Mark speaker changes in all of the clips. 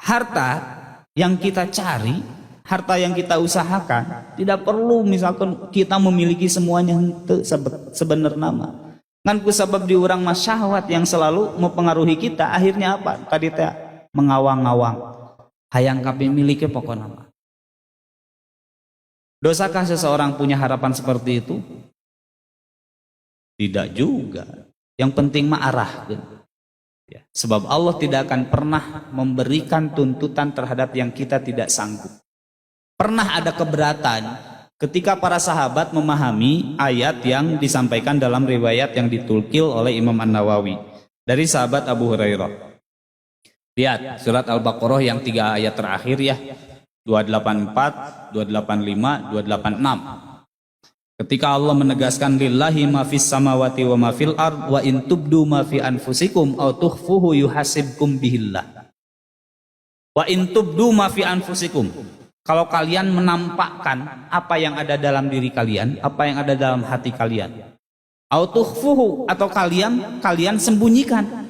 Speaker 1: harta yang kita cari, harta yang kita usahakan, tidak perlu misalkan kita memiliki semuanya itu sebenarnya nama. Kan kusabab diurang mas syahwat yang selalu mempengaruhi kita, akhirnya apa? Tadi teh mengawang-awang. Hayang kapi miliki pokok nama. Dosakah seseorang punya harapan seperti itu? Tidak juga. Yang penting mah arah. Ya, sebab Allah tidak akan pernah memberikan tuntutan terhadap yang kita tidak sanggup. Pernah ada keberatan ketika para sahabat memahami ayat yang disampaikan dalam riwayat yang ditulkil oleh Imam An-Nawawi dari sahabat Abu Hurairah. Lihat surat Al-Baqarah yang 3 ayat terakhir ya, 284, 285, 286. Ketika Allah menegaskan lillahi ma fis samawati wa ma fil ard wa in tubdu ma fi anfusikum aw tukhfuhu yuhasibkum bihillah. Wa in tubdu ma fi anfusikum. Kalau kalian menampakkan apa yang ada dalam diri kalian, apa yang ada dalam hati kalian. Aw tukhfuhu, atau kalian sembunyikan.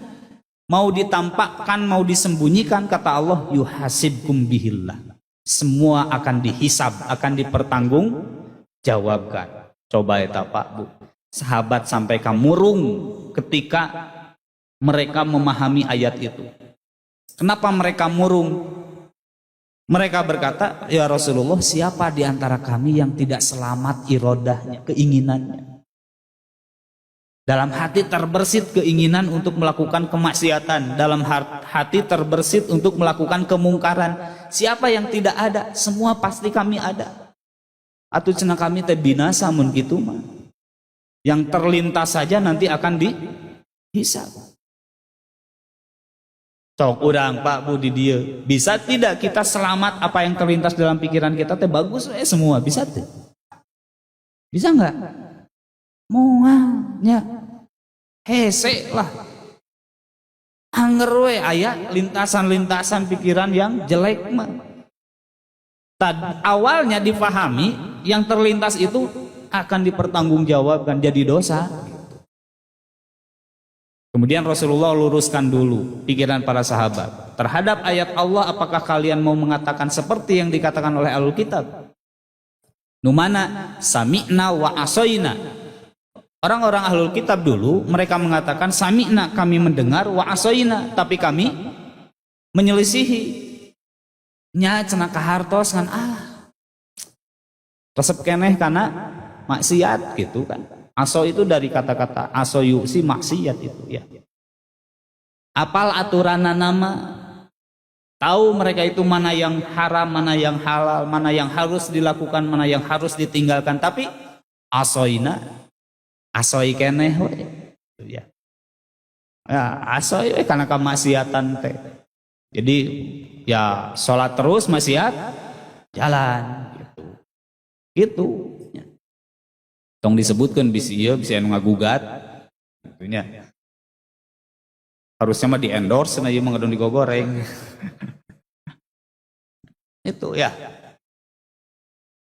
Speaker 1: Mau ditampakkan, mau disembunyikan, kata Allah yuhasibkum bihillah. Semua akan dihisab, akan dipertanggung jawabkan. Coba ya Pak Bu, sahabat sampai kamurung ketika mereka memahami ayat itu. Kenapa mereka murung? Mereka berkata, ya Rasulullah, siapa di antara kami yang tidak selamat irodahnya, keinginannya? Dalam hati terbersit keinginan untuk melakukan kemaksiatan, dalam hati terbersit untuk melakukan kemungkaran. Siapa yang tidak ada? Semua pasti kami ada. Atau cenah kami teh binasa mun kitu mah. Yang terlintas saja nanti akan dihisab. Sok urang Pak Bu di dieu. Bisa tidak kita selamat apa yang terlintas dalam pikiran kita teh bagus semua, bisa teh? Bisa enggak? Moalnya hese lah. Anger we aya lintasan-lintasan pikiran yang jelek mah. Awalnya difahami yang terlintas itu akan dipertanggungjawabkan jadi dosa. Kemudian Rasulullah luruskan dulu pikiran para sahabat terhadap ayat Allah. Apakah kalian mau mengatakan seperti yang dikatakan oleh Ahlul Kitab? Numana sami'na wa asoina. Orang-orang Ahlul Kitab dulu mereka mengatakan sami'na, kami mendengar, wa asoina, tapi kami menyelisihi. Nya cenah kahartos kan resep keneh karena maksiat gitu kan. Aso itu dari kata-kata asoyu si maksiat itu ya. Apal aturan nama, tahu mereka itu mana yang haram, mana yang halal, mana yang harus dilakukan, mana yang harus ditinggalkan, tapi asoina asoi keneh we ya. Ya asoi we karena kemaksiatan teh. Jadi ya sholat terus maksiat jalan gitu. Itu ya. Tong disebutkan bisa anu ngagugat gitunya. Harusnya mah di endorse na ieu mah ngadon digogoreng. Itu ya.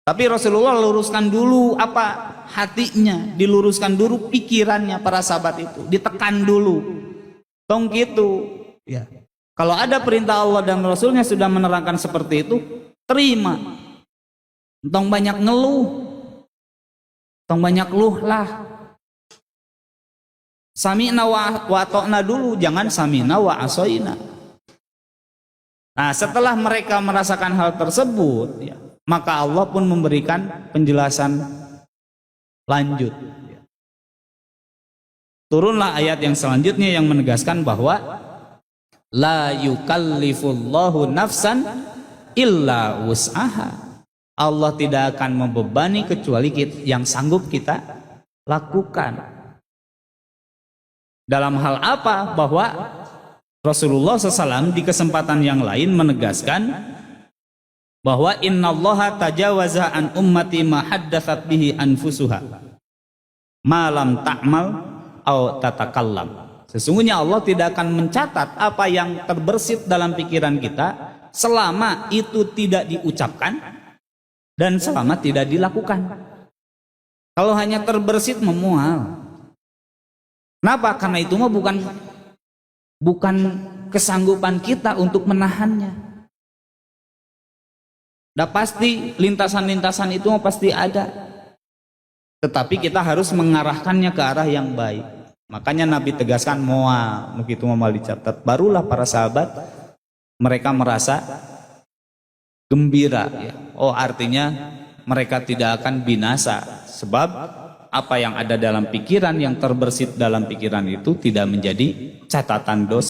Speaker 1: Tapi Rasulullah luruskan dulu apa hatinya, diluruskan dulu pikirannya para sahabat itu, ditekan dulu. Tong gitu ya. Kalau ada perintah Allah dan Rasulnya sudah menerangkan seperti itu, terima. Tong banyak ngeluh, tong banyak luh lah. Sami'na wa ta'na dulu, jangan sami'na wa asoina. Nah setelah mereka merasakan hal tersebut, ya, maka Allah pun memberikan penjelasan lanjut. Turunlah ayat yang selanjutnya yang menegaskan bahwa la yukallifullahu nafsan illa wus'aha. Allah tidak akan membebani kecuali yang sanggup kita lakukan. Dalam hal apa? Bahwa Rasulullah SAW di kesempatan yang lain menegaskan bahwa innallaha tajawaza an ummati ma haddatsat bihi anfusuha ma lam ta'mal au tatakallam. Sesungguhnya Allah tidak akan mencatat apa yang terbersit dalam pikiran kita selama itu tidak diucapkan dan selama tidak dilakukan. Kalau hanya terbersit memual. Kenapa? Karena itu mah bukan kesanggupan kita untuk menahannya. Udah pasti lintasan-lintasan itu pasti ada. Tetapi kita harus mengarahkannya ke arah yang baik. Makanya Nabi tegaskan moa, begitu mau dicatat. Barulah para sahabat mereka merasa gembira. Ya. Oh, artinya mereka tidak akan binasa. Sebab apa yang ada dalam pikiran, yang terbersit dalam pikiran itu tidak menjadi catatan dosa.